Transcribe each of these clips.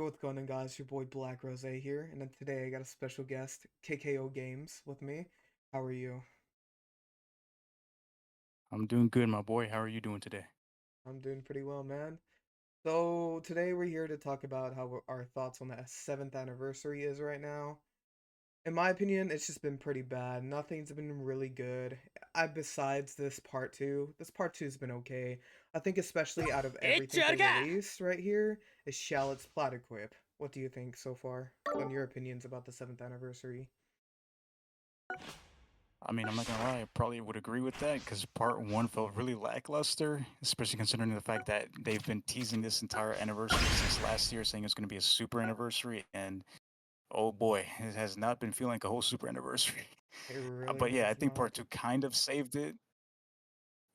what's going on, guys? Your boy Black Rose here, and then today I got a special guest, KKOGames, with me. How are you? I'm doing good, my boy. How are you doing today? I'm doing pretty well, man. So today we're here to talk about how our thoughts on the seventh anniversary is right now. In my opinion, it's just been pretty bad. Nothing's been really good. Besides this part two's been okay. I think especially out of everything they released right here is Shallot's plot equip. What do you think so far? On your opinions about the seventh anniversary? I mean, I'm not gonna lie, I probably would agree with that because part one felt really lackluster, especially considering the fact that they've been teasing this entire anniversary since last year, saying it's gonna be a super anniversary, and oh boy, it has not been feeling like a whole super anniversary. It really But yeah, I has think not. part two kind of saved it.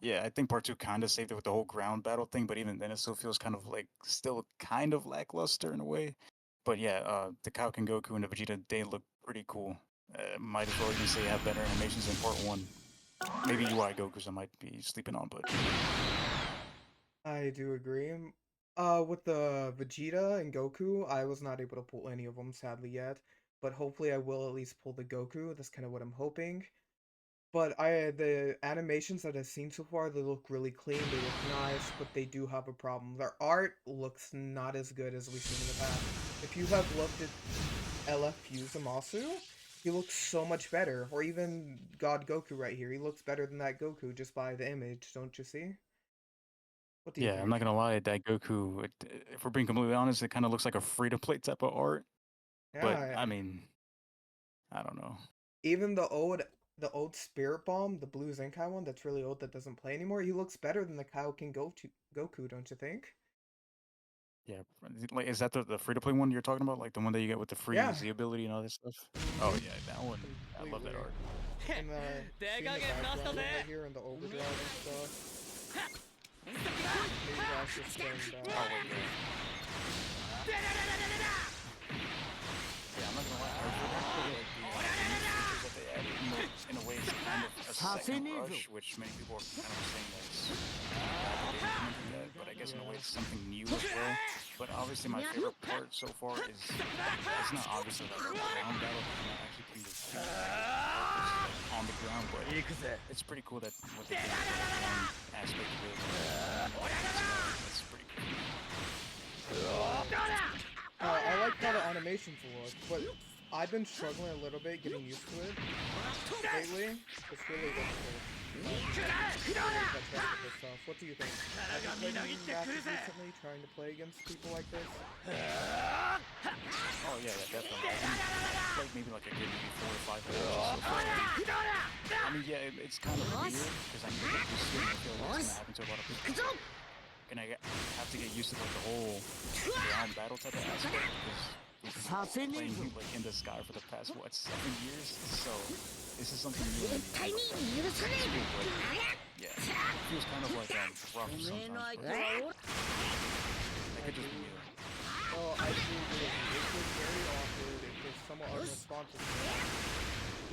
Yeah, I think part two kind of saved it with the whole ground battle thing, but even then, it still feels kind of like still kind of lackluster in a way. But yeah, the Kaioken Goku and the Vegeta, they look pretty cool. Might as well even say have better animations than part one. Maybe UI Goku's I might be sleeping on, but I do agree. With the Vegeta and Goku, I was not able to pull any of them sadly yet, but hopefully I will at least pull the Goku. That's kind of what I'm hoping. But the animations that I've seen so far, they look really clean, they look nice, but they do have a problem. Their art looks not as good as we've seen in the past. If you have looked at LF Fusamasu, he looks so much better. Or even God Goku right here, he looks better than that Goku just by the image, don't you see? What do you yeah, I'm not think? gonna lie, that Goku, if we're being completely honest, it kind of looks like a free-to-play type of art. But Yeah, I mean, I don't know. even the old Spirit Bomb, the Blue Zenkai one that's really old that doesn't play anymore, he looks better than the Kaioken Goku, don't you think? Yeah, like is that the free-to-play one you're talking about? Like the one that you get with the free Yeah. Z ability and all this stuff? Oh Mm-hmm. yeah, that one. I love that Completely. art. And seeing the background right here and the overdrive and stuff. Maybe that's just going back. Oh wait, yeah. Yeah, I'm not gonna lie. I really like the new features that they added. In a way, it's kind of a second rush, which many people are kind of saying that it's bad that they implemented that. But I guess in a way, Yeah. it's something new as well. But obviously, my favorite part so far is it's not obviously like the ground battle. They're not actually putting the two characters like on the ground, but it's pretty cool that what they did with the ground aspect of it. It's pretty cool. I like how the animations look, but I've been struggling a little bit getting used to it lately. It's really difficult. Really catch up with this stuff. What do you think? Have you played any matches recently trying to play against people like this? Oh yeah, yeah, definitely. Like maybe like a good maybe 4 or 5 hours. I mean, yeah, it's kind of weird because I'm not used to it. I feel like it's gonna happen to a lot of people. Gonna have to get used to like the whole ground battle type of aspect because we've been playing like in the sky for the past what 7 years. So this is something new. It's cool, but yeah, it feels kind of like rough sometimes. But that could just be me though. Well, I do agree. It was very awkward. It was somewhat unresponsive.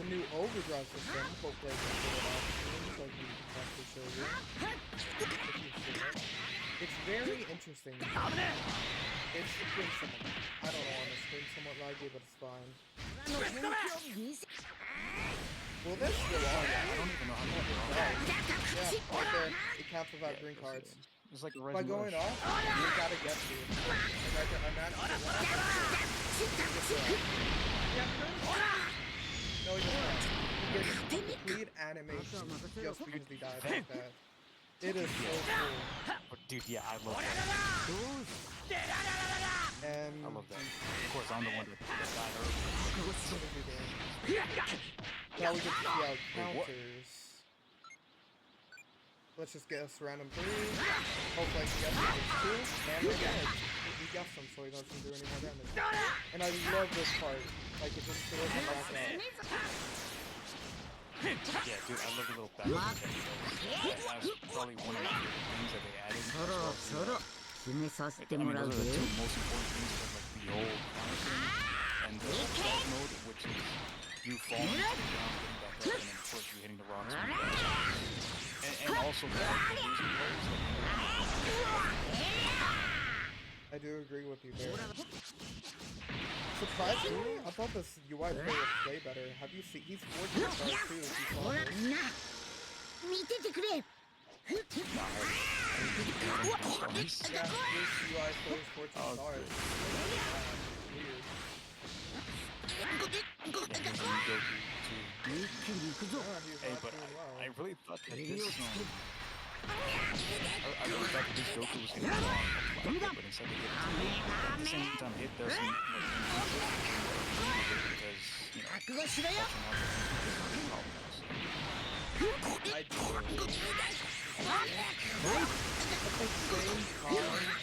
The new overdrive system, hopefully I can get it off soon so I can actually show you. If you've seen it. It's very interesting. It's been somewhat, I don't know on the screen somewhat laggy, but it's fine. Well, this will all I don't even know how to oh, get it it off. does. Yeah, right there. It counts without Yeah, green it goes cards. it's like a By Rising going Rush. off, you gotta get to. I'm actually yeah, no, he doesn't. He gets complete animation just because he died like that. It is so cool. But dude, yeah, I love that. And I love that. Of course, I'm the one that died early. now we get to see how it Wait, what? counters. Let's just guess random 3. Hopefully I can guess it 2. And again, he guessed them so he doesn't do any more damage. And I love this part. Like it just feels in the background. Yeah, dude, I love the little battle that he does. That's probably one of my favorite things that they added. As well, I mean, those are the two most important things for like the old counter and the dark mode, which is you falling to the ground, getting back up, and then of course you hitting the rocks. And also the losing players. I do agree with you there. Surprisingly, I thought this UI player was way better. Have you seen? He's 14 stars too. If you saw this. Yeah, this UI player is 14 stars. Weird. Yeah, he's Hey, not but doing well. I really thought that this I really thought that this Goku was gonna be long, but instead they get it at the same time it doesn't like because watching all the problems. I do.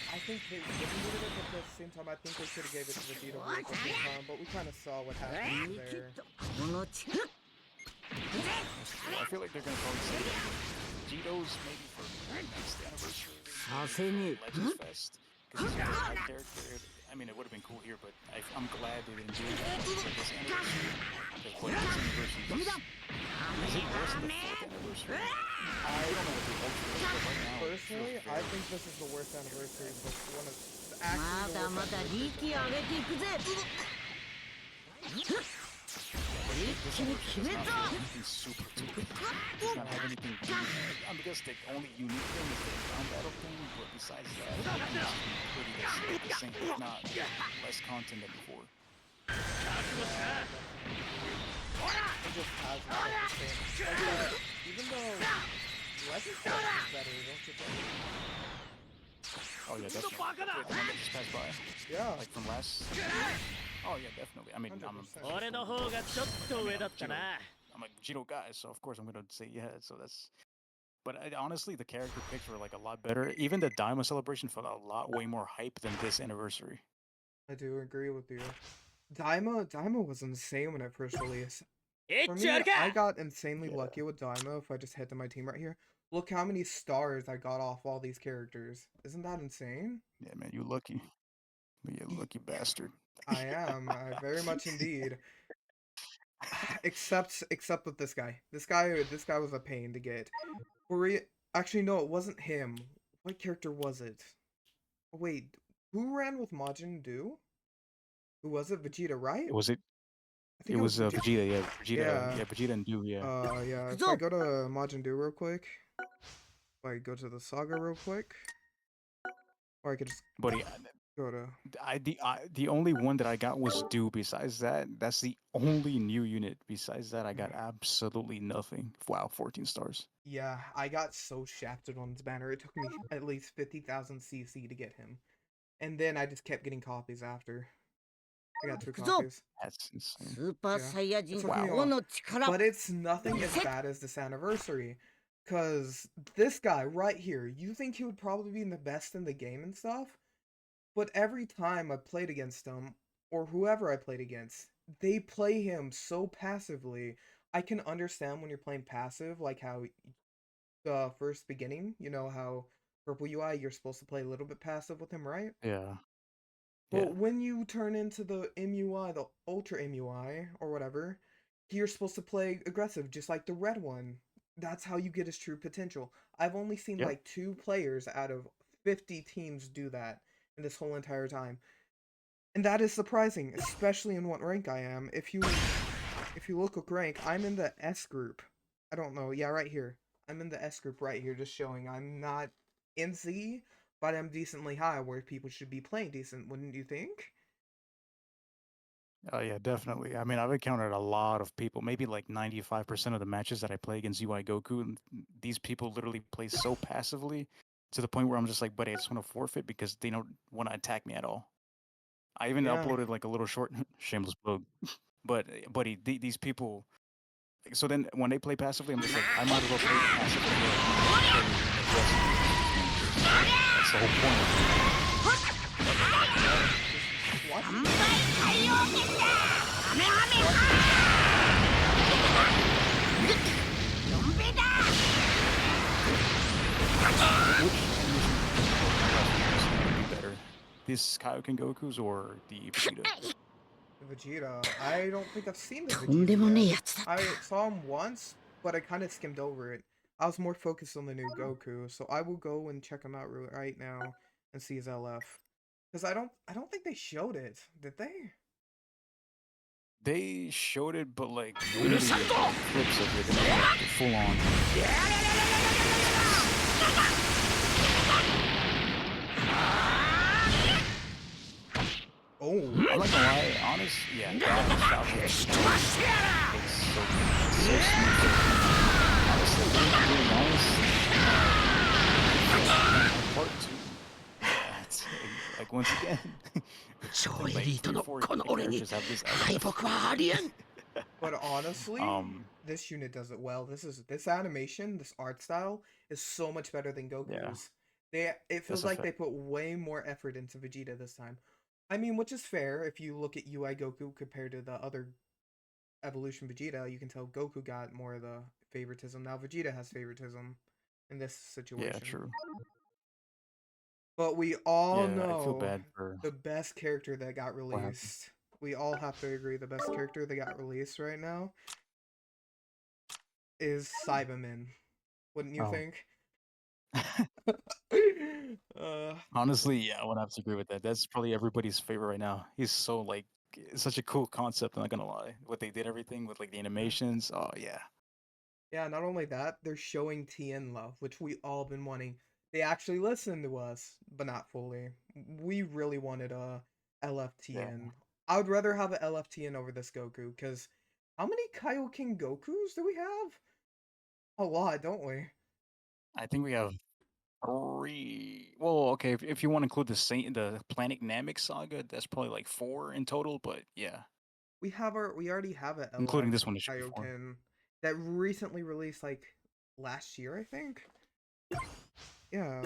I think they wouldn't do it, but at the same time, I think they should have gave it to Vegeta at the same time, but we kind of saw what happened there. I feel like they're gonna probably say Vegeto's maybe for next anniversary Legends Fest because he's a very high character. I mean, it would have been cool here, but I'm glad they didn't do that for this anniversary. Because what this anniversary is it worse than the 4th anniversary? I don't know what the ultra is, but right now. Personally, I think this is the worst anniversary, but one of actually the worst anniversary. Anything super cool. Does not have anything unique. I guess the only unique thing is the ground battle thing, but besides that, it's pretty much the same, if not less content than before. It just has like, even though Legends Fest is better, don't you think? Oh yeah, definitely. Wait, the one that just passed by? Yeah. Like from last... Oh yeah, definitely. I mean, I'm a Vegeta guy, so of course I'm gonna say yeah. So that's. But honestly, the character picks were like a lot better. Even the Daima celebration felt a lot way more hype than this anniversary. I do agree with you. Daima was insane when it first released. For me, I got insanely lucky with Daima. If I just head to my team right here, look how many stars I got off all these characters. Isn't that insane? Yeah, man, you lucky. You lucky bastard. I am. I very much indeed. Except with this guy. This guy was a pain to get. Actually, no, it wasn't him. What character was it? Wait, who ran with Majin Buu? Who was it? Vegeta, right? Was it? I think It it was was Vegeta. Vegeta. Yeah, Yeah. Vegeta and Buu. Yeah. Yeah. If I go to Majin Buu real quick, if I go to the saga real quick, or I could just But yeah, go to. the only one that I got was Dew. Besides that, that's the only new unit. Besides that, I got absolutely nothing. Wow, 14 stars. Yeah, I got so shafted on this banner. It took me at least 50,000 CC to get him, and then I just kept getting copies after. I got 2 copies. That's insane. Yeah. It took me a while. But it's nothing as bad as this anniversary. Cause this guy right here, you think he would probably be the best in the game and stuff? But every time I played against him, or whoever I played against, they play him so passively. I can understand when you're playing passive, like how the first beginning, you know how purple UI, you're supposed to play a little bit passive with him, right? Yeah. But when you turn into the MUI, the Ultra MUI, or whatever, you're supposed to play aggressive, just like the red one. That's how you get his true potential. I've only seen like 2 players out of 50 teams do that in this whole entire time. And that is surprising, especially in what rank I am. If you look at rank, I'm in the S group. I don't know. Yeah, right here. I'm in the S group right here, just showing I'm not in Z, but I'm decently high, where people should be playing decent, wouldn't you think? Oh yeah, definitely. I mean, I've encountered a lot of people. Maybe like 95% of the matches that I play against UI Goku, and these people literally play so passively to the point where I'm just like, buddy, I just want to forfeit because they don't want to attack me at all. I even uploaded like a little short, shameless plug. But buddy, these people. So then when they play passively, I'm just like, I might as well play passively. That's the whole better, this Kaioken Goku's or the Vegeta? The Vegeta. I don't think I've seen the Vegeta yet. I saw him once, but I kind of skimmed over it. I was more focused on the new Goku, so I will go and check him out right now and see his LF. Because I don't think they showed it, did they? They showed it, but like only like clips of it, not like the full on. Oh, I'm not gonna lie, yeah, that shot was looks so good. It's so smooth. Honestly, being honest, part two, yeah, it's like once again, I think like 3 or 4 characters have this LF. but honestly, um, this unit does it well. This animation, this art style is so much better than yeah, Goku's. It that's feels a like fact. they put way more effort into Vegeta this time. I mean, which is fair if you look at UI Goku compared to the other evolution Vegeta, you can tell Goku got more of the favoritism. Now Vegeta has favoritism in this Yeah, situation. true. But we all Yeah, I feel know bad for the best character that got what happened. released. We all have to agree the best character that got released right now is Cyberman. Wouldn't you Oh. think? uh, Honestly, yeah, I would have to agree with that. That's probably everybody's favorite right now. He's so like it's such a cool concept, I'm not gonna lie. What they did everything with like the yeah. animations. Oh yeah. Yeah, not only that, they're showing TN love, which we all been wanting. They actually listened to us, but not fully. We really wanted a Yeah. LFTN. I would rather have a LFTN over this Goku, because how many Kaioken Gokus do we have? A lot, don't we? I think we have 3. Well, okay, if you want to include the Planet Namek saga, that's probably like 4 in total, but yeah. We already have a Including LF this one, it should be 4. Kaioken that recently released like last year, I think. Yeah,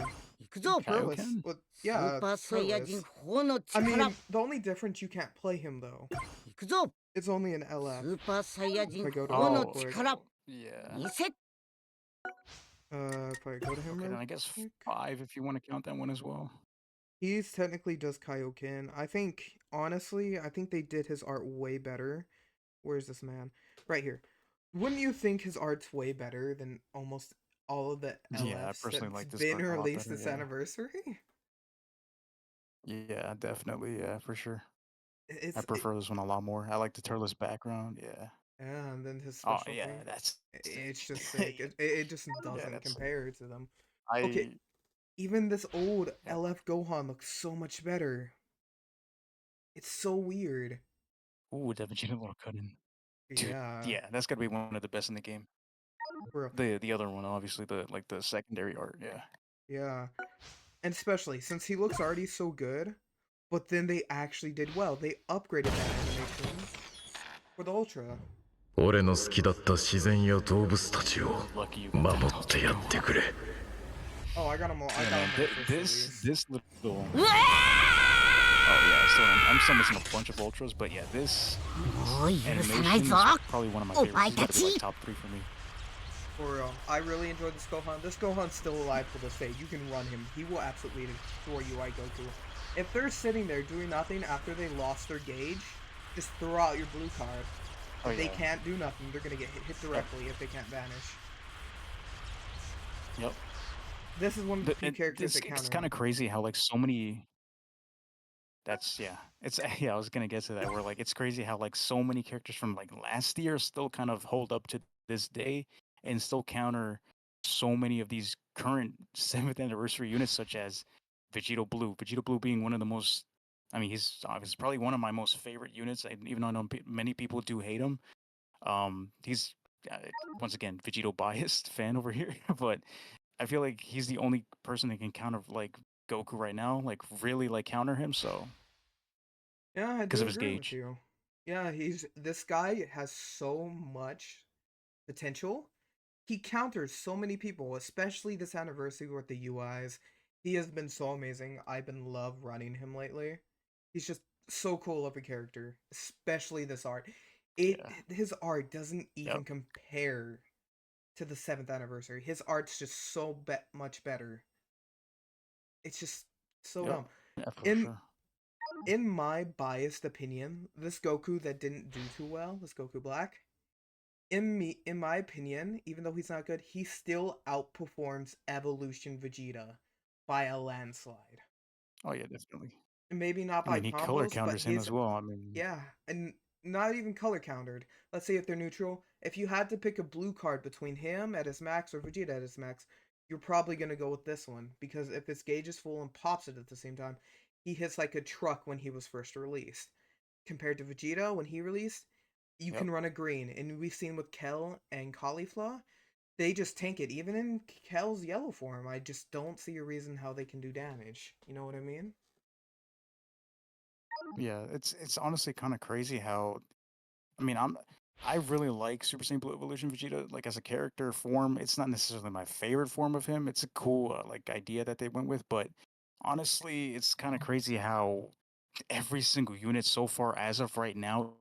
Turles. Kaioken? Well, yeah, Turles. I mean, the only difference you can't play him though. It's only an LF. If I go to him real Oh, quick. yeah. If I go to him Okay, then real I guess quick. 5 if you want to count that one as well. He's technically just Kaioken. I think, honestly, I think they did his art way better. Where's this man? Right here. Wouldn't you think his art's way better than almost all of the Yeah, I LFs personally that's like this been arc a lot released better, this yeah. anniversary? Yeah, definitely, yeah, for sure. I It's it, prefer this one a lot more. I like the turtle's background, yeah. yeah, and then his Oh, special yeah, thing. that's It's sick. just sick. It just Yeah, doesn't that's sick. compare to them. Okay, I even this old yeah. LF Gohan looks so much better. It's so weird. Ooh, the Vegeta Lord Cutting. Dude, Yeah, yeah, that's gotta be one of the best in the game. bro. The other one, obviously, the secondary art, yeah. Yeah, and especially since he looks already so good, but then they actually did well. They upgraded that animation for the Ultra. 俺の好きだった自然や動物たちを Lucky you got 守 that って Ultra や Q. ってくれ。Oh, I got him. I Yeah, got man, him on the first release. this little oh, yeah, I'm still missing a bunch of Ultras, but yeah, this animation is probably one of my favorites. It's gotta be like top 3 for me. For real, I really enjoyed this Gohan. This Gohan's still alive to this day. You can run him. He will absolutely destroy UI Goku. If they're sitting there doing nothing after they lost their gauge, just throw out your blue card. Oh, If they yeah. can't do nothing, they're gonna get hit Yep. directly if they can't vanish. Yep. This is one of the few characters that It's counter kinda him. crazy how, like, so many that's yeah. It's yeah, I was gonna get to that where, like, it's crazy how, like, so many characters from, like, last year still kind of hold up to this day and still counter so many of these current 7th anniversary units such as Vegito Blue. Vegito Blue being one of the most I mean, he's probably one of my most favorite units, even though I know many people do hate him. He's, uh, once again, Vegito biased fan over here, but I feel like he's the only person that can counter, like, Goku right now, like, really, like, counter him, so Yeah, I because do of his agree with gauge. you. Yeah, this guy has so much potential. He counters so many people, especially this anniversary with the UIs. He has been so amazing. I've been love running him lately. He's just so cool of a character, especially this art. Yeah. His art doesn't Yep. even compare to the 7th anniversary. His art's just so much better. It's just so Yep. dumb. Yeah, for In sure. in my biased opinion, this Goku that didn't do too well, this Goku Black, in my opinion, even though he's not good, he still outperforms Evolution Vegeta by a landslide. Oh, yeah, definitely. Maybe not I by mean, he color combos, but counters him his as well. I mean, yeah, and not even color countered. Let's say if they're neutral, if you had to pick a blue card between him at his max or Vegeta at his max, you're probably gonna go with this one because if his gauge is full and pops it at the same time, he hits like a truck when he was first released. Compared to Vegeta when he released, you yep. can run a green, and we've seen with Kel and Caulifla, they just tank it. Even in Kel's yellow form, I just don't see a reason how they can do damage. You know what I mean? Yeah, it's honestly kind of crazy how I mean, I really like Super Saiyan Blue Evolution Vegeta, like as a character form. It's not necessarily my favorite form of him. It's a cool like idea that they went with, but honestly, it's kind of crazy how every single unit so far as of right now,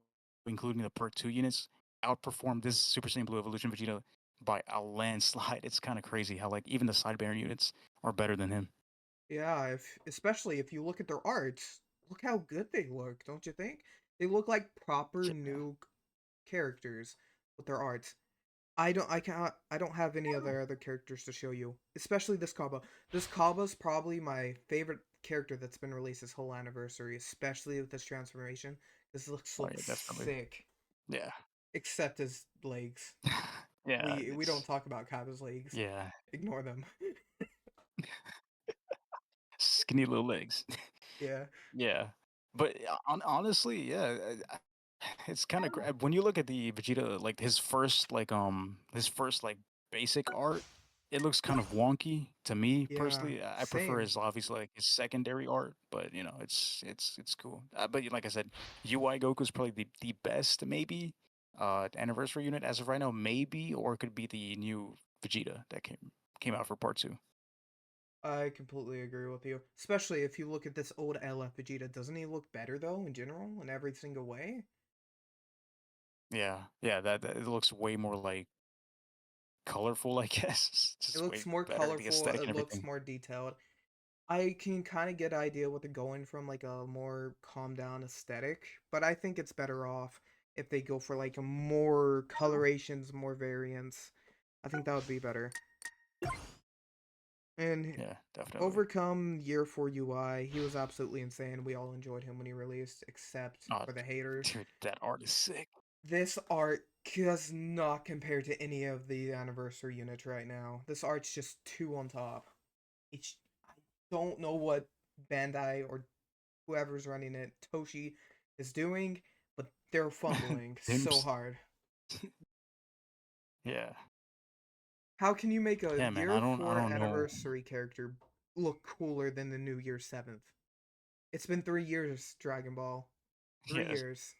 including the Perk 2 units, outperformed this Super Saiyan Blue Evolution Vegeta by a landslide. It's kind of crazy how like even the side banner units are better than him. Yeah, if especially if you look at their arts, look how good they look, don't you think? They look like proper Yeah. new characters with their arts. I don't have any other characters to show you, especially this Kaba. This Kaba's probably my favorite character that's been released this whole anniversary, especially with this transformation. This looks Oh so yeah, definitely. sick, Yeah. except his legs. Yeah, We don't it's talk about Kaba's legs. yeah. Ignore them. Skinny little legs. Yeah. Yeah, but honestly, yeah, it's kind of when you look at the Vegeta, like his first like basic art, it looks kind of wonky to me Yeah. personally. I prefer Same. his obviously like his secondary art, but you know, it's cool. But like I said, UI Goku is probably the best maybe anniversary unit as of right now, maybe, or it could be the new Vegeta that came out for part two. I completely agree with you. Especially if you look at this old LF Vegeta. Doesn't he look better though in general in every single way? Yeah, yeah, that it looks way more like colorful, I guess. It Just looks way more better, the colorful, aesthetic it and looks everything. more detailed. I can kind of get idea what they're going from, like a more calm down aesthetic, but I think it's better off if they go for like a more colorations, more variants. I think that would be better. And Yeah, definitely. overcome year 4 UI, he was absolutely insane. We all enjoyed him when he released, except Oh, for the haters. dude, that art is sick. This art does not compare to any of the anniversary units right now. This art's just too on top. It's I don't know what Bandai or whoever's running it, Toshi, is doing, but they're fumbling so Dimps. hard. Yeah. How can you make a Yeah, man. I year don't I 4 don't know. anniversary character look cooler than the New Year 7th? It's been 3 years, Dragon Ball. 3 Yes. years.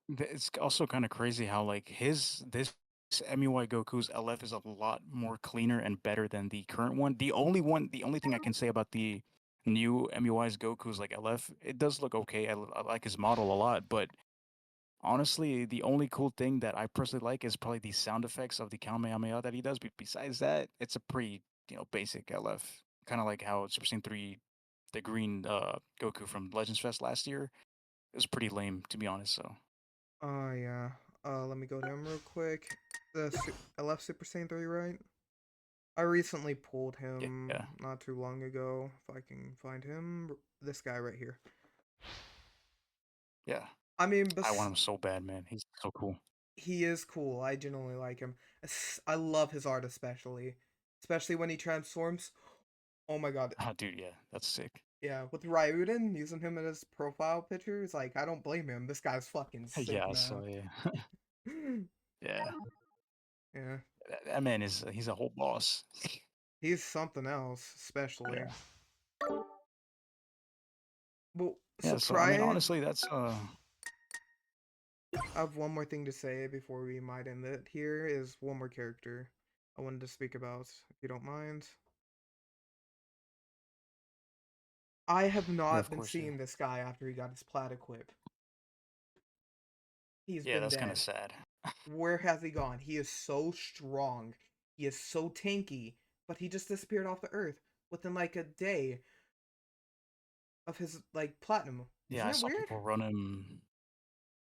It's also kind of crazy how like his this MUI Goku's LF is a lot more cleaner and better than the current one. The only thing I can say about the new MUI's Goku's like LF, it does look okay. I like his model a lot, but honestly, the only cool thing that I personally like is probably the sound effects of the Kamehameha that he does. But besides that, it's a pretty, basic LF. Kind of like how Super Saiyan 3, the green Goku from Legends Fest last year, it was pretty lame, to be honest. So, Oh, yeah. Let me go to him real quick. I left Super Saiyan 3, right? I recently pulled him yeah, not too long ago. If I can find him. This guy right here. yeah. I mean, I want him so bad, man. He's so cool. he is cool. I genuinely like him. I love his art, especially. Especially when he transforms. Oh my god. Oh, dude, yeah, that's sick. Yeah, with Ryuden, using him in his profile picture, it's like, I don't blame him. This guy's fucking sick, Yeah, man. so yeah, yeah. Yeah. That man is he's a whole boss. He's something else, especially. Yeah, Well, yeah. So I mean, surprise. honestly, that's I have one more thing to say before we might end it. Here is one more character I wanted to speak about, if you don't mind. I have yeah, not of been course, yeah, seeing this guy after he got his plat equip. He's yeah. been That's kind of dead. sad. Where has he gone? He is so strong. He is so tanky, but he just disappeared off the earth within like a day of his like platinum. Yeah, Isn't I that saw weird? people run him.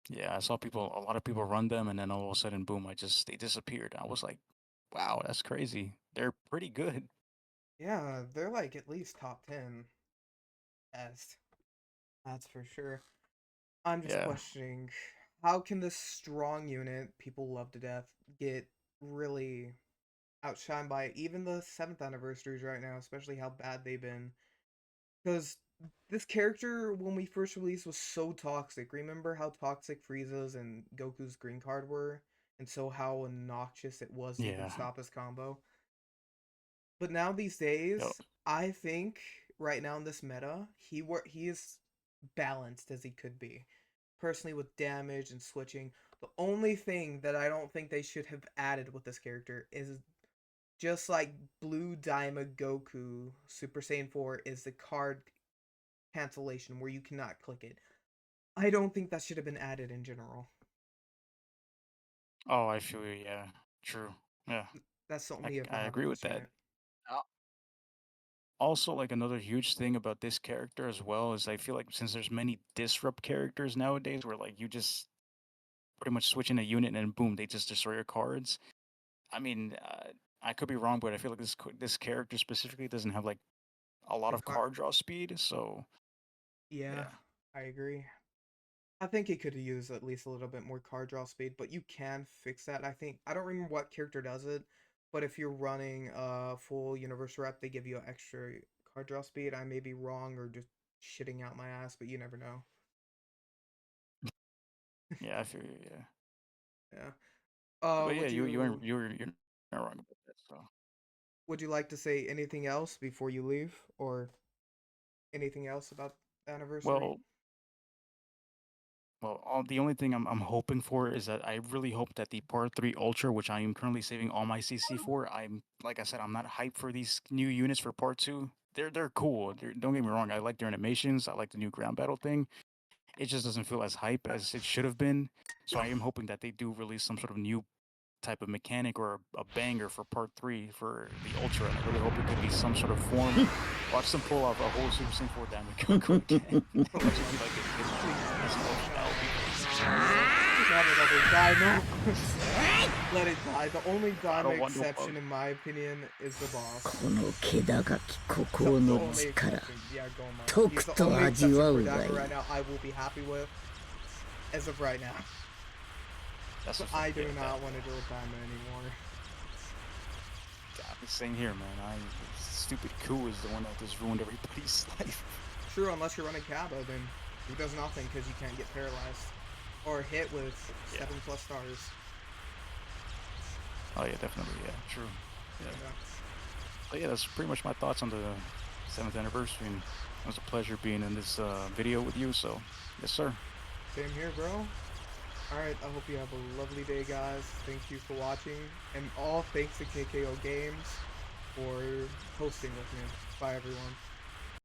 Yeah, I saw a lot of people run them, and then all of a sudden, boom! They disappeared. I was like, wow, that's crazy. They're pretty good. Yeah, they're like at least top 10. Yes, that's for sure. I'm just Yeah. questioning, how can this strong unit people love to death get really outshined by even the 7th anniversaries right now, especially how bad they've been? Because this character, when we first released, was so toxic. Remember how toxic Frieza's and Goku's green card were? And so how obnoxious it was to even Yeah. stop his combo? But now these Yep. days, I think right now in this meta, he is balanced as he could be. Personally, with damage and switching, the only thing that I don't think they should have added with this character is just like Blue Diamond Goku Super Saiyan 4 is the card cancellation where you cannot click it. I don't think that should have been added in general. Oh, I feel you. Yeah. True. Yeah. That's the I only if I I have agree with against that. unit. Also, like another huge thing about this character as well is I feel like since there's many disrupt characters nowadays where like you just pretty much switch in a unit and boom, they just destroy your cards. I mean, I could be wrong, but I feel like this character specifically doesn't have like a lot The of card, card draw speed. So yeah, yeah, I agree. I think it could use at least a little bit more card draw speed, but you can fix that. I don't remember what character does it, but if you're running a full universe rep, they give you an extra card draw speed. I may be wrong or just shitting out my ass, but you never know. yeah, I feel you. Yeah, Yeah. but yeah, Would you you're not wrong about that. So would you like to say anything else before you leave, or anything else about the anniversary? well, the only thing I'm hoping for is that I really hope that the Part 3 Ultra, which I am currently saving all my CC for, I'm like I said, I'm not hyped for these new units for Part 2. They're cool. Don't get me wrong. I like their animations. I like the new ground battle thing. It just doesn't feel as hype as it should have been. So I am hoping that they do release some sort of new type of mechanic or a banger for Part 3 for the Ultra, and I really hope it could be some sort of form. Watch them pull off a whole Super Saiyan 4 damage Goku again. Oh Watch it my be like please as an Ultra. That no. would be crazy. Just have another die, no. Let it die. The only I Daima don't want no exception, bug. in my opinion, is the boss. この気高き孤高 The の only 力 exception, yeah, Goma. と He's く the と only 味 exception わ for うがい Daima い right now I will be happy with, as of right now. That's a I fact. do Yeah, not that, want to deal with Daima anymore. God, the same here, man. Stupid Coup is the one that just ruined everybody's life. True, unless you're running Kaba, then he does nothing because you can't get paralyzed. Or hit with Yeah. 7+ stars. Oh yeah, definitely. Yeah, true. Yeah. Yeah. But yeah, that's pretty much my thoughts on the 7th anniversary. And it was a pleasure being in this video with you. So, yes, sir. Same here, bro. Alright, I hope you have a lovely day, guys. Thank you for watching. And all thanks to KKOGames for hosting with me. Bye, everyone.